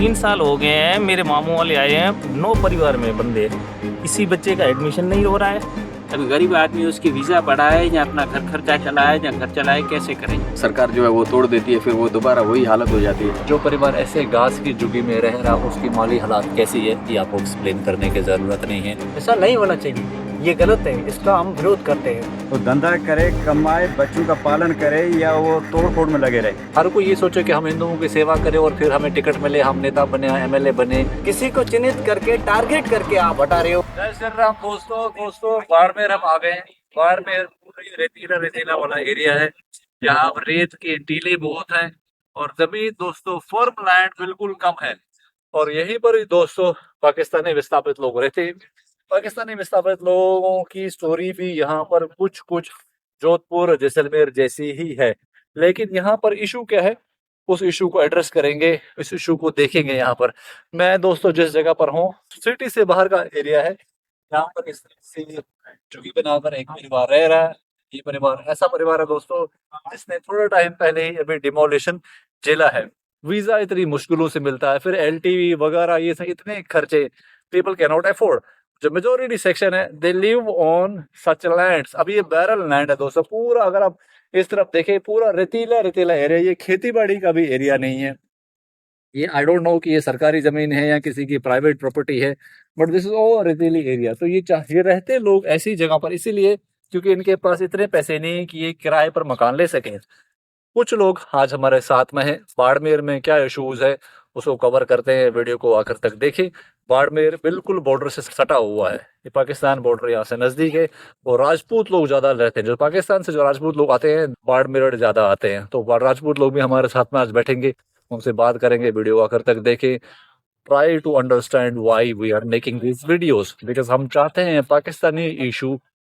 3 साल हो गए हैं, मेरे मामू वाले आए हैं, 9 परिवार में बंदे, किसी बच्चे का एडमिशन नहीं हो रहा है। अभी गरीब आदमी उसकी वीजा पड़ा है या अपना घर खर्चा चलाए या घर चलाए, कैसे करें? सरकार जो है वो तोड़ देती है, फिर वो दोबारा वही हालत हो जाती है। जो परिवार ऐसे घास की झुग्गी में रह रहा उसकी माली हालात कैसी है ये आपको एक्सप्लेन करने की जरूरत नहीं है। ऐसा नहीं होना चाहिए, ये गलत है, इसका हम विरोध करते हैं। वो धंधा करे, कमाए, बच्चों का पालन करे या वो तोड़ फोड़ में लगे रहे। हर कोई ये सोचे कि हम हिंदुओं की सेवा करें और फिर हमें टिकट मिले, हम नेता बने, एमएलए बने। किसी को चिन्हित करके टारगेट करके आप हटा रहे हो। जय श्री राम दोस्तों बाड़मेर हम आ गए हैं। बाड़मेर पूरी रेतीला वाला एरिया है, यहाँ पर रेत के टीले बहुत हैं और जमीन दोस्तों फर्म लैंड बिल्कुल कम है। और यहीं पर ही दोस्तों पाकिस्तानी विस्थापित लोग रहते हैं। पाकिस्तानी विस्थापित लोगों की स्टोरी भी यहाँ पर कुछ जोधपुर जैसलमेर जैसी ही है, लेकिन यहाँ पर इशू क्या है उस इशू को एड्रेस करेंगे, इस इशू को देखेंगे। यहाँ पर मैं दोस्तों जिस जगह पर हूँ सिटी से बाहर का एरिया है, यहाँ पर इस तरह से झुग्गी बनाकर एक परिवार रह रहा है। ये परिवार ऐसा परिवार है दोस्तों जिसने थोड़ा टाइम पहले ही अभी डिमोलिशन झेला है। वीजा इतनी मुश्किलों से मिलता है, फिर एलटीवी वगैरह ये सब इतने खर्चे पीपल कैन नॉट अफोर्ड। जो मेजोरिटी सेक्शन है they live on such lands. अब ये बैरल लैंड है दोस्तों पूरा, अगर आप इस तरफ देखें पूरा रेतीला एरिया, ये खेती बाड़ी का भी एरिया नहीं है। ये आई डोंट नो कि ये सरकारी जमीन है या किसी की प्राइवेट प्रॉपर्टी है, बट दिस इज ऑल रेतीली एरिया। तो ये रहते लोग ऐसी जगह पर इसीलिए क्योंकि इनके पास इतने पैसे नहीं है कि ये किराए पर मकान ले सकें। कुछ लोग आज हमारे साथ में हैं। बाड़मेर में क्या इश्यूज है उसको कवर करते हैं, वीडियो को आखिर तक देखें। बाड़मेर बिल्कुल बॉर्डर से सटा हुआ है, ये पाकिस्तान बॉर्डर यहाँ से नजदीक है और राजपूत लोग ज्यादा रहते हैं। जो पाकिस्तान से जो राजपूत लोग आते हैं बाड़मेर ज्यादा आते हैं, तो राजपूत लोग भी हमारे साथ में आज बैठेंगे, उनसे बात करेंगे। वीडियो आखिर तक देखें, try to understand why we are making this videos, because हम चाहते हैं पाकिस्तानी इशू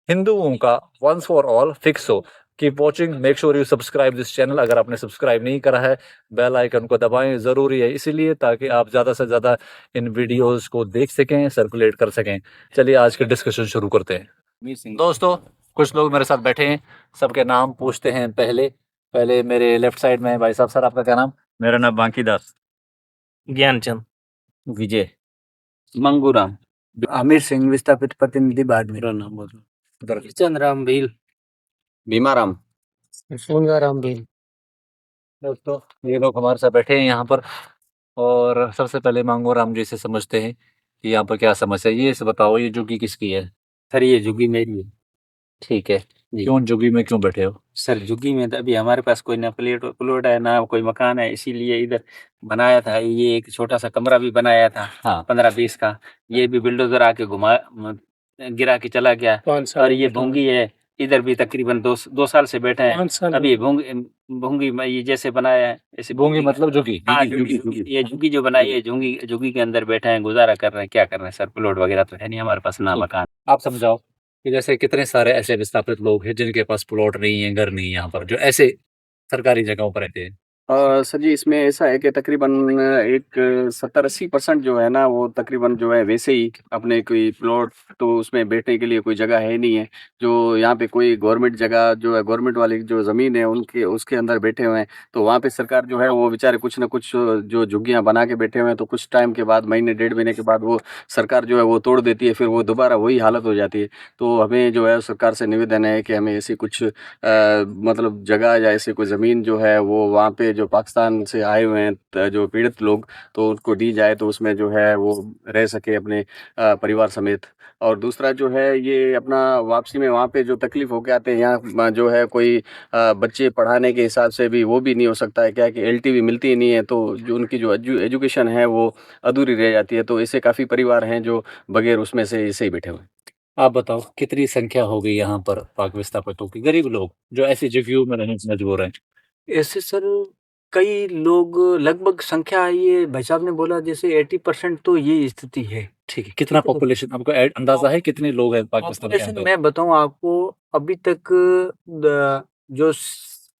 हिंदुओं का वंस फॉर ऑल फिक्स हो। Keep watching, make sure you subscribe this channel. अगर आपने सब्सक्राइब नहीं करा है बेल आइकन को दबाएं, जरूरी है इसीलिए ताकि आप ज्यादा से ज्यादा इन वीडियोस को देख सकें, सर्कुलेट कर सकें। चलिए आज के डिस्कशन शुरू करते हैं। दोस्तों कुछ लोग मेरे साथ बैठे हैं, सबके नाम पूछते हैं। पहले मेरे लेफ्ट साइड में भाई साहब, सर आपका क्या नाम? मेरा नाम बांकी दास। ज्ञानचंद। विजय। मंगूराम। आमिर सिंह, विस्थापित प्रतिनिधि बाड़मेर। चंद्राम भील। भीमाराम। सोनगाराम भील। दोस्तों ये लोग हमारे साथ बैठे हैं यहाँ पर और सबसे पहले मांगो राम जी से समझते हैं कि यहाँ पर क्या समस्या है। ये से बताओ ये झुग्गी किसकी है? सर ये झुग्गी मेरी है। ठीक है, क्यों झुग्गी में क्यों बैठे हो? सर झुग्गी में तो अभी हमारे पास कोई ना प्लॉट है ना कोई मकान है, इसीलिए इधर बनाया था। ये एक छोटा सा कमरा भी बनाया था, हाँ 15-20 का। ये भी बिल्डोजर आके गिरा के चला गया। और ये भोंगी है, इधर भी तकरीबन 2 साल से बैठे हैं। अभी भोंगी में ये जैसे बनाया है ऐसे भोंगी मतलब झुग्गी। हाँ ये झुग्गी जो बनाई है, झुग्गी के अंदर बैठे हैं, गुजारा कर रहे हैं। क्या कर रहे हैं सर, प्लॉट वगैरह तो है नहीं हमारे पास, ना मकान। आप समझाओ कि जैसे कितने सारे ऐसे विस्थापित लोग हैं जिनके पास प्लॉट नहीं है, घर नहीं है, यहाँ पर जो ऐसे सरकारी जगहों पर रहते हैं। सर जी इसमें ऐसा है कि तकरीबन एक 70-80% जो है ना वो तकरीबन जो है वैसे ही अपने कोई प्लॉट, तो उसमें बैठने के लिए कोई जगह है नहीं है। जो यहाँ पे कोई गवर्नमेंट जगह जो है, गवर्नमेंट वाली जो ज़मीन है उनके उसके अंदर बैठे हुए हैं। तो वहाँ पे सरकार जो है वो बेचारे कुछ ना कुछ जो झुग्गियाँ बना के बैठे हुए हैं, तो कुछ टाइम के बाद, महीने 1.5 महीने के बाद वो सरकार जो है वो तोड़ देती है, फिर वो दोबारा वही हालत हो जाती है। तो हमें जो है सरकार से निवेदन है कि हमें ऐसी कुछ मतलब जगह या ऐसी कोई ज़मीन जो है वो वहाँ पे जो पाकिस्तान से आए हुए हैं जो पीड़ित लोग, तो उनको दी जाए, तो उसमें जो है वो रह सके अपने परिवार समेत। और दूसरा जो है ये अपना वापसी में वहाँ पे जो तकलीफ होके आते हैं, यहाँ जो है कोई बच्चे पढ़ाने के हिसाब से भी वो भी नहीं हो सकता है, क्या कि एलटीवी मिलती ही नहीं है, तो जो उनकी जो एजुकेशन है वो अधूरी रह जाती है। तो ऐसे काफ़ी परिवार हैं जो बगैर उसमें से ऐसे ही बैठे हुए हैं। आप बताओ कितनी संख्या हो गई यहाँ पर पाक विस्थापितों की, गरीब लोग जो ऐसी जगहों में रहने से मजबूर हैं? ऐसे सर कई लोग, लगभग संख्या ये भाई साहब ने बोला जैसे 80% तो ये स्थिति है। ठीक है, कितना पॉपुलेशन आपको अंदाजा है कितने लोग हैं पाकिस्तान के पॉपुलेशन अंदर? मैं बताऊं आपको, अभी तक जो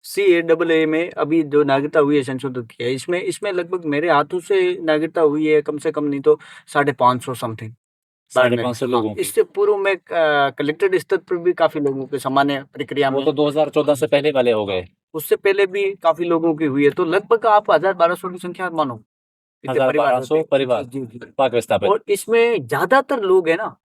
CAA में अभी जो नागरिकता हुई है, संशोधित किया है, इसमें लगभग मेरे हाथों से नागरिकता हुई है कम से कम नहीं तो 550 समथिंग। 550 लोगों की। इससे पूर्व में कलेक्टेड स्तर पर भी काफी लोगों के सामान्य प्रक्रिया वो में, तो 2014 से पहले वाले हो गए। उससे पहले भी काफी लोगों की हुई है। तो लगभग आप 1000-1200 की संख्या मानो इतने परिवार 1200 परिवार जी, जी, जी। पाक विस्थापित। और इसमें ज्यादातर लोग है ना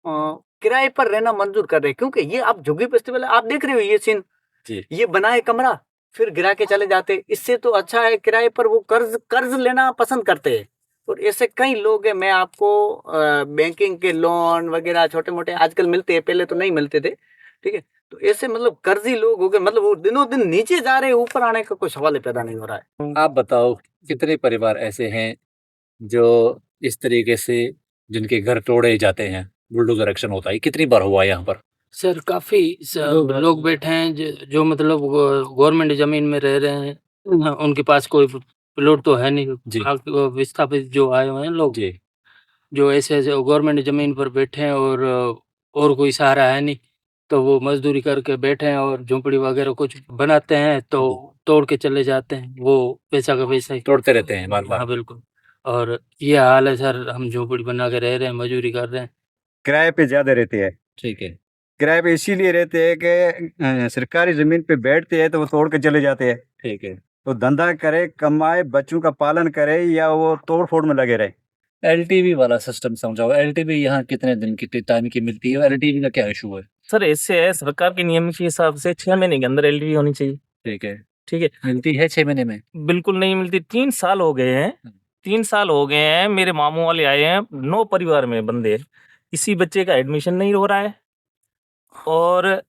किराए पर रहना मंजूर कर रहे हैं, क्योंकि ये आप झुग्गी बस्ती वाले आप देख रहे हो ये सीन, जी। ये बनाए कमरा फिर गिरा के चले जाते, इससे तो अच्छा है किराए पर वो कर्ज लेना पसंद करते हैं। और ऐसे कई लोग हैं, मैं आपको बैंकिंग के लोन वगैरह छोटे मोटे आजकल मिलते हैं, पहले तो नहीं मिलते थे, ठीक है। तो ऐसे मतलब कर्जी लोग हो गए, मतलब वो दिनों दिन नीचे जा रहे हैं, ऊपर आने का कोई सवाल ही पैदा नहीं हो रहा है। आप बताओ कितने परिवार ऐसे हैं जो इस तरीके से जिनके घर तोड़े जाते हैं, बुलडोजर एक्शन होता है, कितनी बार हुआ है यहाँ पर? सर काफी लोग बैठे हैं जो मतलब गवर्नमेंट जमीन में रह रहे हैं, उनके पास कोई प्लॉट तो है नहीं। जी। वो विस्थापित जो आए हुए हैं लोग, जी। जो ऐसे गवर्नमेंट जमीन पर बैठे हैं और कोई सहारा है नहीं, तो वो मजदूरी करके बैठे हैं और झोंपड़ी वगैरह कुछ बनाते हैं तो तोड़ के चले जाते हैं, वो पैसा का पैसा ही तोड़ते रहते हैं बार हाँ बार। बिल्कुल। और ये हाल है सर, हम झोंपड़ी बना के रह रहे हैं, मजदूरी कर रहे हैं। किराए पे ज्यादा रहते हैं। ठीक है। किराए पे इसीलिए रहते हैं कि सरकारी जमीन पे बैठते हैं तो वो तोड़ के चले जाते हैं। ठीक है। तो धंधा करे, कमाए, बच्चों का पालन करे, या वो तोड़ फोड़ में लगे रहे। एलटीवी वाला सिस्टम समझाओ, एलटीवी यहाँ कितने दिन की टाइम की मिलती है और एलटीवी का क्या इशू है? सर ऐसे है, सरकार के नियम के हिसाब से 6 महीने के अंदर एलटीवी होनी चाहिए। ठीक है। ठीक है, मिलती है 6 महीने में? बिल्कुल नहीं मिलती। 3 साल हो गए हैं, 3 साल हो गए हैं, मेरे मामू वाले आए हैं, 9 परिवार में बंदे, किसी बच्चे का एडमिशन नहीं हो रहा है। और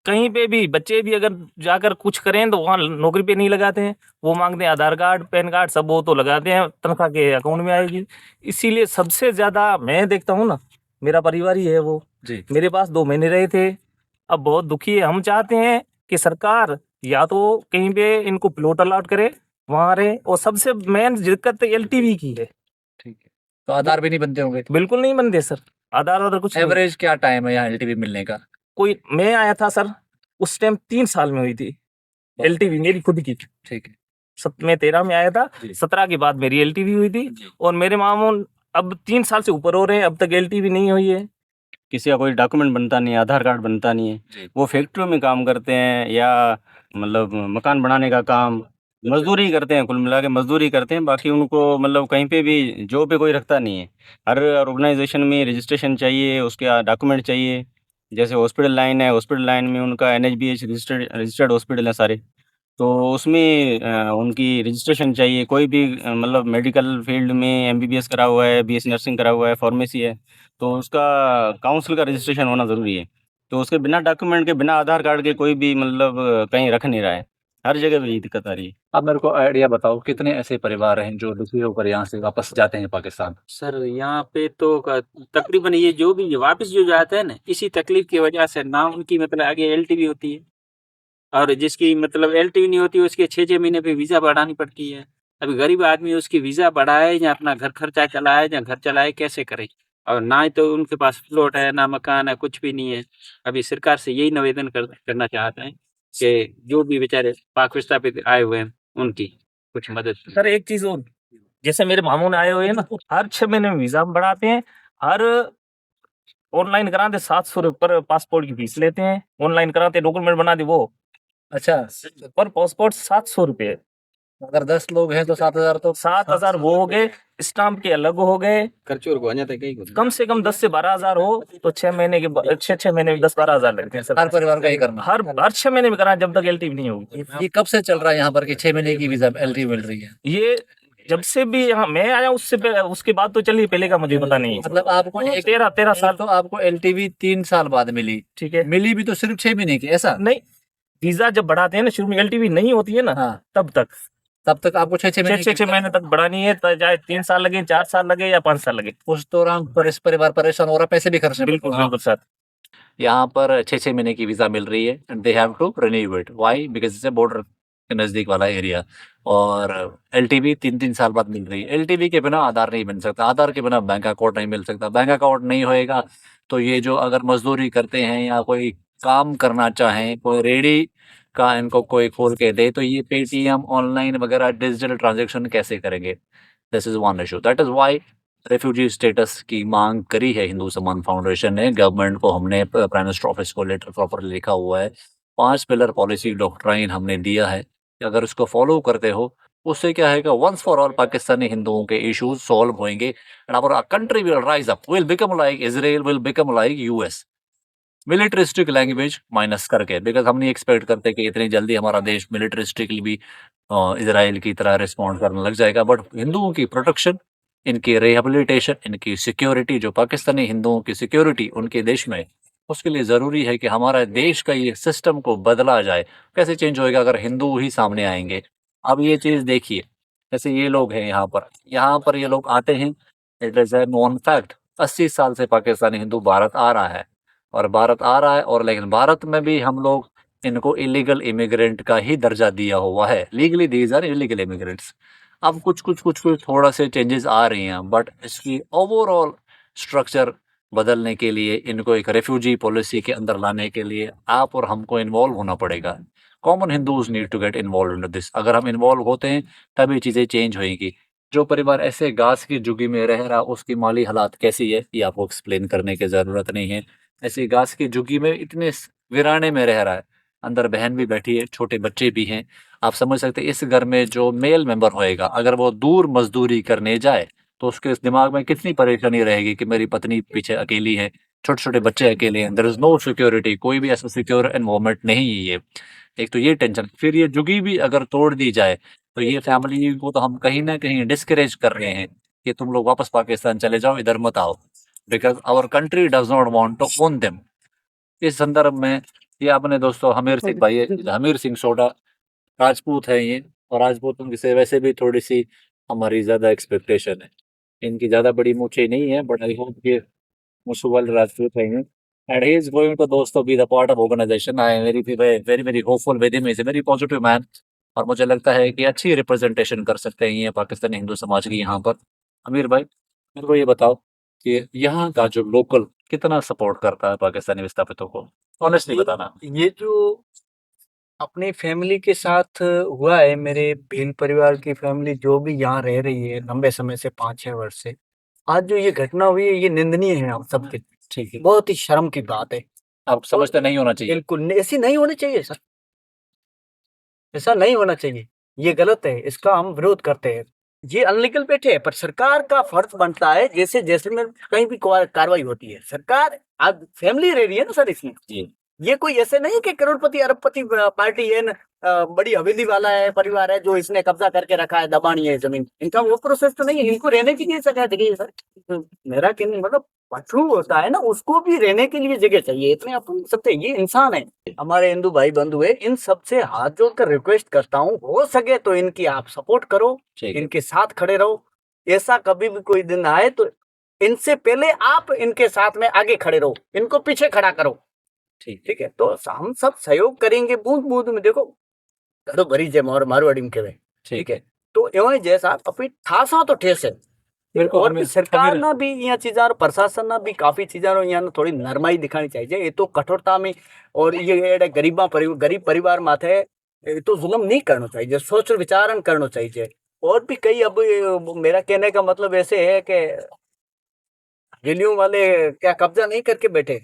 कहीं पे भी बच्चे भी अगर जाकर कुछ करें तो वहाँ नौकरी पे नहीं लगाते हैं, वो मांगते हैं आधार कार्ड पैन कार्ड, सब वो तो लगाते हैं, तनख्वाह के अकाउंट में आएगी। इसीलिए सबसे ज़्यादा मैं देखता हूँ ना, मेरा परिवार ही है वो। जी। मेरे पास 2 महीने रहे थे, अब बहुत दुखी है। हम चाहते हैं कि सरकार या तो कहीं पे इनको प्लॉट अलॉट करे, वहाँ रहे। और सबसे मेन दिक्कत एलटीवी की है। ठीक है। तो आधार भी नहीं बनते होंगे? बिल्कुल नहीं बनते सर, आधार वाधार कुछ नहीं। एवरेज क्या टाइम है यहाँ एलटीवी मिलने का? कोई मैं आया था सर, उस टाइम 3 साल में हुई थी एलटीवी मेरी खुद की। ठीक है। मैं 13 में आया था, जी। 17 के बाद मेरी एलटीवी हुई थी। जी। और मेरे मामू अब 3 साल से ऊपर हो रहे हैं, अब तक एलटीवी नहीं हुई है। किसी का कोई डॉक्यूमेंट बनता नहीं है, आधार कार्ड बनता नहीं जी। है। वो फैक्ट्रियों में काम करते हैं या मतलब मकान बनाने का काम, मजदूरी करते हैं, कुल मिला के मजदूरी करते हैं। बाकी उनको मतलब कहीं पे भी जॉब पे कोई रखता नहीं है। हर ऑर्गेनाइजेशन में रजिस्ट्रेशन चाहिए, उसके डॉक्यूमेंट चाहिए। जैसे हॉस्पिटल लाइन है, हॉस्पिटल लाइन में उनका एनएचबीएच रजिस्टर्ड हॉस्पिटल है सारे, तो उसमें उनकी रजिस्ट्रेशन चाहिए। कोई भी मतलब मेडिकल फील्ड में एमबीबीएस करा हुआ है, बीएससी नर्सिंग करा हुआ है, फार्मेसी है, तो उसका काउंसिल का रजिस्ट्रेशन होना ज़रूरी है। तो उसके बिना डॉक्यूमेंट के, बिना आधार कार्ड के कोई भी मतलब कहीं रख नहीं रहा है। हर जगह पे यही दिक्कत आ रही है। आप मेरे को आइडिया बताओ कितने ऐसे परिवार हैं जो दुखी होकर यहाँ से वापस जाते हैं पाकिस्तान? सर यहाँ पे तो तकरीबन ये जो भी वापस जो जाते हैं ना, इसी तकलीफ की वजह से ना उनकी मतलब आगे एलटीवी होती है, और जिसकी मतलब एलटीवी नहीं होती उसके 6-6 महीने पे वीज़ा बढ़ानी पड़ती है। अभी गरीब आदमी उसकी वीज़ा बढ़ाए या अपना घर खर्चा चलाए या घर चलाए, कैसे करे? और ना ही तो उनके पास प्लॉट है, ना मकान है, कुछ भी नहीं है। अभी सरकार से यही निवेदन करना चाहते हैं कि जो भी बेचारे पाक विस्थापित आए हुए हैं उनकी कुछ मदद। सर एक चीज और, जैसे मेरे मामू ने आए हुए हैं ना, हर 6 महीने में वीजा बढ़ाते हैं। हर ऑनलाइन कराते 700 रुपये पर पासपोर्ट की फीस लेते हैं। ऑनलाइन कराते डॉक्यूमेंट बना दे वो, अच्छा। पर पासपोर्ट 700 रुपये। अगर 10 लोग हैं तो 7,000, तो 7,000 वो हो गए, स्टाम्प के अलग हो गए। खर्चों को आ जाते कहीं को। कम से कम 10 से 12,000 हो तो 6 महीने के 6 महीने में 10-12,000 लगते हैं सर। हर परिवार का ही करना? हर 6 महीने में कराना, जब तक एलटीवी नहीं होगी। ये कब से चल रहा है यहाँ पर कि 6 महीने की वीजा एलटीवी मिल रही है? ये जब से भी यहाँ मैं आया उसके बाद तो चलिए, पहले का मुझे पता नहीं है। मतलब आपको 13 साल तो आपको एलटीवी 3 साल बाद मिली। ठीक है, मिली भी तो सिर्फ 6 महीने की, ऐसा नहीं, वीजा जब बढ़ाते हैं ना, शुरू में एलटीवी नहीं होती है ना, हाँ। तब तक आपको 6 महीने तक बढ़ानी है, चाहे 3 साल लगे, 4 साल लगे या 5 साल लगे। उस दौरान परिवार परेशान हो रहा, पैसे भी खर्च बिल्कुल बिल्कुल सर। यहाँ पर 6 महीने की वीजा मिल रही है and they have to renew it. Why? Because it's border के नजदीक वाला एरिया। और एलटीवी 3-3 साल बाद मिल रही है। एलटीवी के बिना आधार नहीं बन सकता, आधार के बिना बैंक अकाउंट नहीं मिल सकता, बैंक अकाउंट नहीं होएगा तो ये जो अगर मजदूरी करते हैं या कोई काम करना चाहें, कोई रेडी का इनको कोई खोल के दे, तो ये पेटीएम ऑनलाइन वगैरह डिजिटल ट्रांजेक्शन कैसे करेंगे? This is one issue. That is why refugee status की मांग करी है हिंदू सम्मान फाउंडेशन ने। गवर्नमेंट को हमने प्राइम मिनिस्टर ऑफिस को लेटर प्रॉपर लिखा हुआ है। 5 पिलर पॉलिसी डॉक्ट्राइन हमने दिया है कि अगर इसको फॉलो करते हो उससे क्या है कि वंस फॉर ऑल पाकिस्तानी हिंदुओं के इश्यूज सॉल्व होंगे and our country will rise up, will become like Israel, will become like US, militaristic language minus करके, बिकॉज हम नहीं एक्सपेक्ट करते कि इतनी जल्दी हमारा देश मिलिटरिस्टिकली भी इजराइल की तरह रिस्पॉन्ड करने लग जाएगा। बट हिंदुओं की प्रोटेक्शन, इनकी रिहेबिलिटेशन, इनकी सिक्योरिटी, जो पाकिस्तानी हिंदुओं की सिक्योरिटी उनके देश में, उसके लिए ज़रूरी है कि हमारा देश का ये सिस्टम को बदला जाए। कैसे चेंज होएगा? अगर हिंदू ही सामने आएंगे। अब ये चीज़ देखिए, जैसे ये लोग हैं यहाँ पर ये लोग आते हैं, it is a non fact, 80 साल से पाकिस्तानी हिंदू भारत आ रहा है और लेकिन भारत में भी हम लोग इनको इलीगल इमिग्रेंट का ही दर्जा दिया हुआ है। Legally these are illegal immigrants. अब कुछ थोड़ा से चेंजेस आ रही हैं, बट इसकी ओवरऑल स्ट्रक्चर बदलने के लिए, इनको एक रेफ्यूजी पॉलिसी के अंदर लाने के लिए आप और हमको इन्वॉल्व होना पड़ेगा। Common Hindus need to get involve in this. अगर हम इन्वॉल्व होते हैं तभी चीज़ें चेंज होएंगी। जो परिवार ऐसे घास की झुग्गी में रह रहा, उसकी माली हालात कैसी है ये आपको एक्सप्लेन करने की ज़रूरत नहीं है। ऐसी घास की झुग्गी में इतने वीराने में रह रहा है, अंदर बहन भी बैठी है, छोटे बच्चे भी हैं। आप समझ सकते हैं इस घर में जो मेल मेंबर होएगा, अगर वो दूर मजदूरी करने जाए तो उसके दिमाग में कितनी परेशानी रहेगी कि मेरी पत्नी पीछे अकेली है, छोटे छोटे बच्चे अकेले हैं, देयर इज नो सिक्योरिटी, कोई भी ऐसा सिक्योर एनवायरनमेंट नहीं है ये। एक तो ये टेंशन, फिर ये झुग्गी भी अगर तोड़ दी जाए तो ये फैमिली को तो हम कहीं ना कहीं डिस्करेज कर रहे हैं कि तुम लोग वापस पाकिस्तान चले जाओ, इधर मत आओ, because our country does not want to own them. इस संदर्भ में ये अपने दोस्तों हमीर सिंह भाई, हमीर सिंह सोडा राजपूत है ये, और राजपूतों से वैसे भी थोड़ी सी हमारी ज्यादा एक्सपेक्टेशन है। इनकी ज्यादा बड़ी मूछें नहीं है, बट आई होप ये मुसवाल राजपूत है and he is going to दोस्तों be the part of organisation. I am very very very hopeful with him, is a very positive man, और मुझे लगता है कि अच्छी रिप्रेजेंटेशन कर सकते हैं ये पाकिस्तानी हिंदू समाज की यहाँ पर। अमीर भाई, मेरे को ये बताओ कि यहाँ का जो लोकल कितना सपोर्ट करता है पाकिस्तानी विस्थापितों को? ऑनेस्टली बताना। ये जो अपनी फैमिली के साथ हुआ है, मेरे भील परिवार की फैमिली जो भी यहाँ रह रही है लंबे समय से, 5-6 वर्ष से, आज जो ये घटना हुई है ये निंदनीय है हम सबके। ठीक है, बहुत ही शर्म की बात है। आप समझते नहीं होना चाहिए। बिल्कुल ऐसी नहीं होनी चाहिए सर, ऐसा नहीं होना चाहिए, ये गलत है, इसका हम विरोध करते हैं। ये अनलीगल बैठे हैं, पर सरकार का फर्ज बनता है, जैसे जैसे में कहीं भी कार्रवाई होती है, सरकार आज फैमिली रह रही है ना सर इसमें। ये कोई ऐसे नहीं कि करोड़पति अरबपति पार्टी है न, बड़ी हवेली वाला है, परिवार है जो इसने कब्जा करके रखा है, दबानी है जमीन, इनका वो प्रोसेस तो नहीं है। इनको रहने की लिए जगह चाहिए सर। मेरा कहने मतलब पशु होता है ना, उसको भी रहने के लिए जगह चाहिए, इतने आप समझ सकते हैं। ये इंसान है, हमारे हिंदू भाई बंधु है, इन सबसे हाथ जोड़कर रिक्वेस्ट करता हूँ, हो सके तो इनकी आप सपोर्ट करो, इनके साथ खड़े रहो। ऐसा कभी भी कोई दिन आए तो इनसे पहले आप इनके साथ में आगे खड़े रहो, इनको पीछे खड़ा करो। ठीक है, तो हम सब सहयोग करेंगे बूंद बूंद में। देखो घड़ो भरी जय मारवाड़ी में कहवे, ठीक है, तो एवं जैसा अपनी ठासा तो ठेस है। और भी सरकार ना भी यहाँ चीजा, प्रशासन ना भी काफी चीजा यहाँ थोड़ी नरमाई दिखानी चाहिए। ये तो कठोरता में और ये गरीब परिवार माथे ये तो जुल्म नहीं करना चाहिए, सोच विचारण करना चाहिए। और भी कई, अब मेरा कहने का मतलब ऐसे है कि हवेलियों वाले क्या कब्जा नहीं करके बैठे?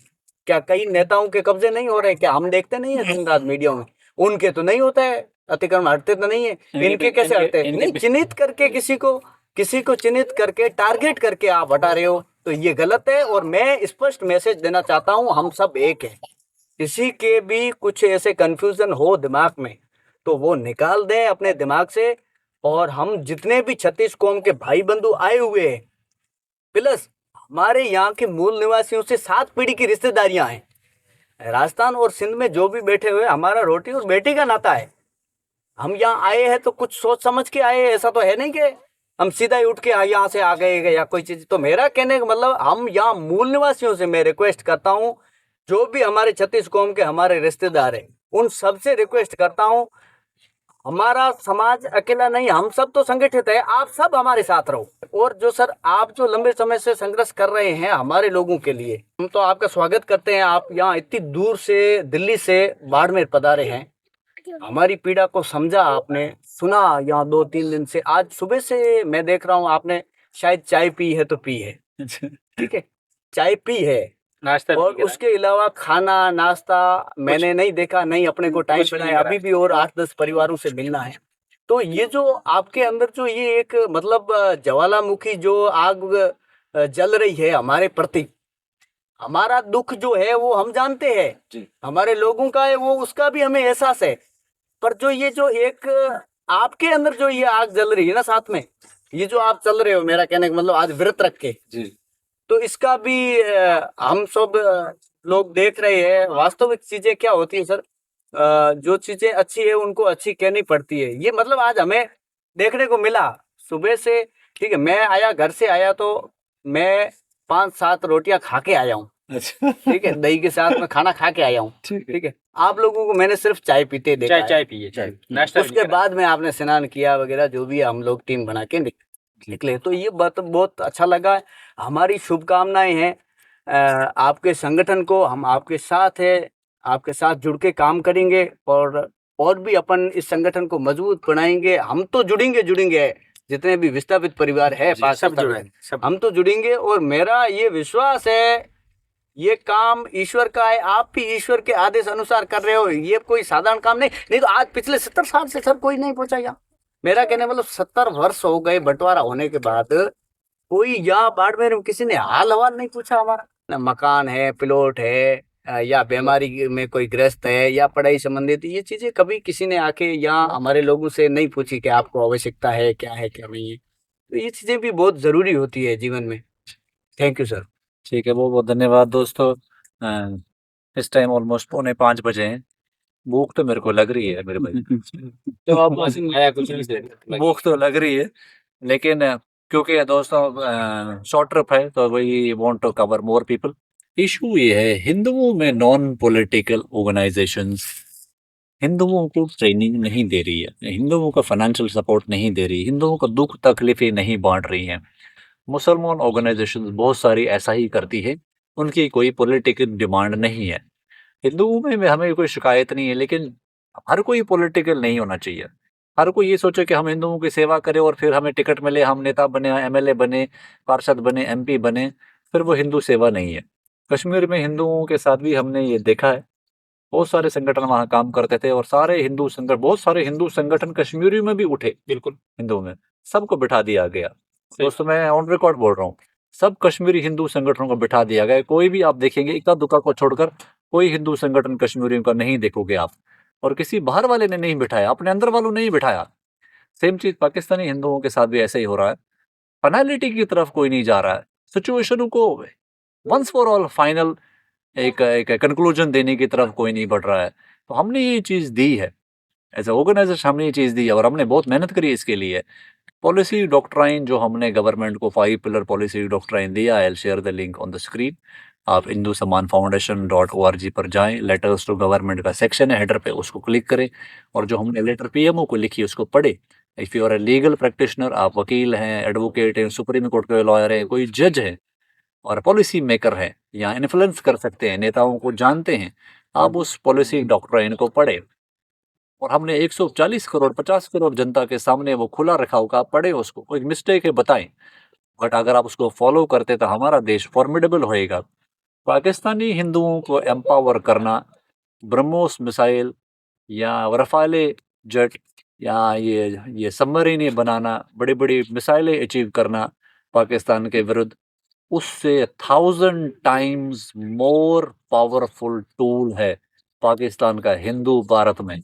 क्या कई नेताओं के कब्जे नहीं हो रहे? क्या हम देखते नहीं है दिन रात मीडिया में? उनके तो नहीं होता है, अतिक्रमण हटते तो नहीं है, इनके कैसे हटते हैं? नहीं, चिन्हित करके किसी को चिन्हित करके टारगेट करके आप हटा रहे हो, तो ये गलत है। और मैं स्पष्ट मैसेज देना चाहता हूँ, हम सब एक हैं। किसी के भी कुछ ऐसे कंफ्यूजन हो दिमाग में तो वो निकाल दें अपने दिमाग से। और हम जितने भी 36 कौम के भाई बंधु आए हुए हैं, प्लस हमारे यहाँ के मूल निवासियों से 7 पीढ़ी की रिश्तेदारियां हैं। राजस्थान और सिंध में जो भी बैठे हुए, हमारा रोटी और बेटी का नाता है। हम यहाँ आए हैं तो कुछ सोच समझ के आए, ऐसा तो है नहीं कि हम सीधा ही उठ के यहाँ से आ गए या कोई चीज। तो मेरा कहने का मतलब, हम यहाँ मूल निवासियों से मैं रिक्वेस्ट करता हूँ, जो भी हमारे 36 कौम के हमारे रिश्तेदार हैं, उन सबसे रिक्वेस्ट करता हूँ, हमारा समाज अकेला नहीं, हम सब तो संगठित है, आप सब हमारे साथ रहो। और जो सर आप जो लंबे समय से संघर्ष कर रहे हैं हमारे लोगों के लिए, हम तो आपका स्वागत करते हैं। आप यहाँ इतनी दूर से, दिल्ली से बाड़मेर पधारे हैं, हमारी पीड़ा को समझा आपने, सुना यहाँ 2-3 दिन से। आज सुबह से मैं देख रहा हूँ आपने शायद चाय पी है तो पी है, ठीक है, चाय पी है, नाश्ता, और उसके अलावा खाना नाश्ता मैंने नहीं देखा, नहीं अपने को टाइम मिला है अभी भी, और 8-10 परिवारों से मिलना है। तो ये जो आपके अंदर जो ये एक मतलब ज्वालामुखी जो आग जल रही है हमारे प्रति, हमारा दुख जो है वो हम जानते हैं, हमारे लोगों का है वो, उसका भी हमें एहसास है। पर जो ये जो एक आपके अंदर जो ये आग जल रही है ना साथ में, ये जो आप चल रहे हो, मेरा कहने का मतलब आज व्रत रख के, तो इसका भी हम सब लोग देख रहे हैं। वास्तविक चीजें क्या होती है सर, जो चीजें अच्छी है उनको अच्छी कहनी पड़ती है। ये मतलब आज हमें देखने को मिला सुबह से, ठीक है, मैं आया, घर से आया तो मैं 5-7 रोटियां खा के आया हूँ, ठीक है, दही के साथ में खाना खा के आया हूँ, ठीक है। आप लोगों को मैंने सिर्फ चाय पीते देखा, चाय पिए, नाश्ता उसके बाद में आपने स्नान किया वगैरह, जो भी हम लोग टीम बना के निकले। तो ये बात बहुत अच्छा लगा। हमारी शुभकामनाएं हैं आपके संगठन को, हम आपके साथ है, आपके साथ जुड़ के काम करेंगे और भी अपन इस संगठन को मजबूत बनाएंगे। हम तो जुड़ेंगे, जितने भी विस्थापित परिवार है सब जुड़े, हम तो जुड़ेंगे। और मेरा ये विश्वास है ये काम ईश्वर का है, आप भी ईश्वर के आदेश अनुसार कर रहे हो। ये कोई साधारण काम नहीं तो आज पिछले 70 साल से सर कोई नहीं पहुंचा यहाँ। मेरा कहने मतलब 70 वर्ष हो गए बंटवारा होने के बाद, कोई यहाँ बाड़मेर में किसी ने हाल हवाल नहीं पूछा हमारा, ना मकान है, प्लॉट है, या बीमारी में कोई ग्रस्त है, या पढ़ाई संबंधित ये चीजें कभी किसी ने आके यहाँ हमारे लोगों से नहीं पूछी कि आपको आवश्यकता है, क्या है क्या नहीं है। तो ये चीजें भी बहुत जरूरी होती है जीवन में। Thank you sir. ठीक है, बहुत बहुत धन्यवाद दोस्तों। इस टाइम ऑलमोस्ट 4:45 बजे हैं। भूख तो मेरे को लग रही है मेरे भाई। तो आप आया कुछ नहीं भूख तो लग रही है, लेकिन क्योंकि दोस्तों शॉर्ट ट्रिप है तो we want to cover more people. Issue ये है, हिंदुओं में नॉन पॉलिटिकल ऑर्गेनाइजेशंस हिंदुओं को ट्रेनिंग नहीं दे रही है, हिंदुओं का फाइनेंशियल सपोर्ट नहीं दे रही, हिंदुओं को दुख तकलीफें नहीं बांट रही हैं। मुसलमान ऑर्गेनाइजेशन बहुत सारी ऐसा ही करती है, उनकी कोई पॉलिटिकल डिमांड नहीं है। हिंदुओं में हमें कोई शिकायत नहीं है, लेकिन हर कोई पॉलिटिकल नहीं होना चाहिए। हर कोई ये सोचे कि हम हिंदुओं की सेवा करें और फिर हमें टिकट मिले, हम नेता बने, एमएलए बने, पार्षद बने, एमपी बने, फिर वो हिंदू सेवा नहीं है। कश्मीर में हिंदुओं के साथ भी हमने ये देखा है, बहुत सारे संगठन वहाँ काम करते थे और सारे हिंदू संगठन, बहुत सारे हिंदू संगठन कश्मीरी में भी उठे, बिल्कुल हिंदुओं में सबको बिठा दिया गया। दोस्तों मैं ऑन रिकॉर्ड बोल रहा हूँ, सब कश्मीरी हिंदू संगठनों को बिठा दिया गया। कोई भी आप देखेंगे इक्का दुक्का को छोड़कर कोई हिंदू संगठन कश्मीरियों का नहीं देखोगे आप, और किसी बाहर वाले ने नहीं बिठाया, अपने अंदर वालों ने नहीं बिठाया। सेम चीज पाकिस्तानी हिंदुओं के साथ भी ऐसे ही हो रहा है। फाइनलिटी की तरफ कोई नहीं जा रहा है, सिचुएशन को वंस फॉर ऑल फाइनल एक कंक्लूजन देने की तरफ कोई नहीं बढ़ रहा है। तो हमने ये चीज दी है, एज ए ऑर्गेनाइजेशन हमने ये चीज दी है और हमने बहुत मेहनत करी इसके लिए। पॉलिसी डॉक्ट्राइन जो हमने गवर्नमेंट को 5 पिलर पॉलिसी डॉक्ट्राइन दिया, I will share the link on the screen. आप हिंदू सम्मान foundation.org पर जाएं, लेटर्स टू गवर्नमेंट का सेक्शन है, हेडर पे उसको क्लिक करें और जो हमने लेटर पीएमओ को लिखी उसको पढ़े। If you are a legal practitioner, आप वकील हैं, एडवोकेट हैं, सुप्रीम कोर्ट के लॉयर हैं, कोई जज है और पॉलिसी मेकर है या इन्फ्लुएंस कर सकते हैं, नेताओं को जानते हैं, आप उस पॉलिसी डॉक्ट्राइन को पढ़े। और हमने 140 करोड़ 50 करोड़ जनता के सामने वो खुला रखा होगा, आप पढ़े उसको, कोई मिस्टेक है बताएं, बट अगर आप उसको फॉलो करते तो हमारा देश फॉर्मिडेबल होएगा। पाकिस्तानी हिंदुओं को एम्पावर करना, ब्रह्मोस मिसाइल या रफाले जेट या ये सबमरीन बनाना, बड़ी बड़ी मिसाइलें अचीव करना पाकिस्तान के विरुद्ध, उससे 1000 टाइम्स मोर पावरफुल टूल है पाकिस्तान का हिंदू भारत में।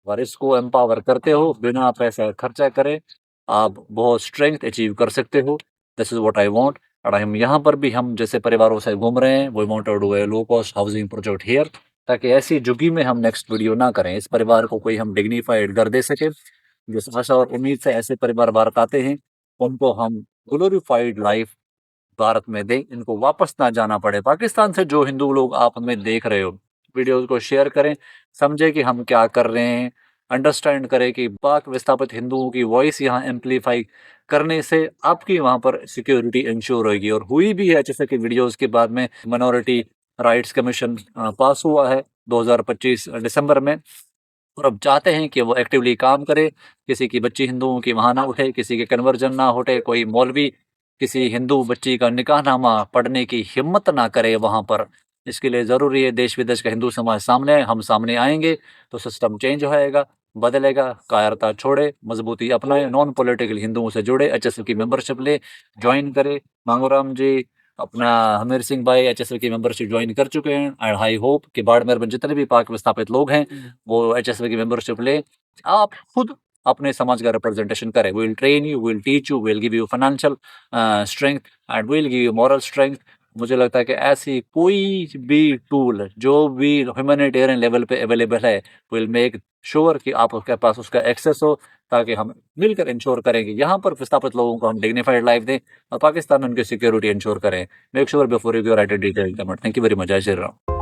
और इसको एम्पावर करते हो बिना पैसा खर्चा करे, आप बहुत स्ट्रेंथ अचीव कर सकते हो। This is what I want. और हम यहाँ पर भी हम जैसे परिवारों से घूम रहे हैं, we want to do a low cost housing project here, ताकि ऐसी झुग्गी में हम नेक्स्ट वीडियो ना करें, इस परिवार को कोई हम डिग्निफाइड घर दे सके। जिस आशा और उम्मीद से ऐसे परिवार भारत आते हैं, उनको हम ग्लोरीफाइड लाइफ भारत में दें, इनको वापस ना जाना पड़े पाकिस्तान से। जो हिंदू लोग आप हमें देख रहे हो, वीडियोस को शेयर करें, समझे कि हम क्या कर रहे हैं, अंडरस्टैंड करें कि पाक विस्थापित हिंदुओं की वॉइस यहाँ एम्पलीफाई करने से आपकी वहाँ पर सिक्योरिटी इंश्योर होगी। और हुई भी है, जैसे कि वीडियोस के बाद में माइनॉरिटी राइट्स कमीशन पास हुआ है 2025 दिसंबर में, और अब चाहते हैं कि वो एक्टिवली काम करे, किसी की बच्ची हिंदुओं की वहाँ ना उठे, किसी के कन्वर्जन ना उठे, कोई मौलवी किसी हिंदू बच्ची का निकाहनामा पढ़ने की हिम्मत ना करे वहाँ पर। इसके लिए ज़रूरी है देश विदेश का हिंदू समाज सामने आए, हम सामने आएंगे तो सिस्टम चेंज होएगा, बदलेगा, कायरता छोड़े, मजबूती अपनाए, नॉन पॉलिटिकल हिंदुओं से जुड़े, एचएसयू की मेंबरशिप ले, ज्वाइन करे। मांगूराम जी, अपना हमीर सिंह भाई एचएसयू की मेंबरशिप ज्वाइन कर चुके हैं एंड आई होप कि बाड़मेर में जितने भी पाक विस्थापित लोग हैं वो एचएसयू की मेंबरशिप ले। आप खुद अपने समाज का रिप्रेजेंटेशन करें। We will train you, we will teach you, we will give you financial strength and we will give you moral strength. मुझे लगता है कि ऐसी कोई भी टूल जो भी ह्यूमैनिटेरियन लेवल पे अवेलेबल है विल मेक श्योर कि आपके पास उसका एक्सेस हो, ताकि हम मिलकर इंश्योर करेंगे यहाँ पर विस्थापित लोगों को हम डिग्निफाइड लाइफ दें और पाकिस्तान में उनकी सिक्योरिटी इंश्योर करें। Make sure before you go right a detailed comment. Thank you very much. जय श्री राम।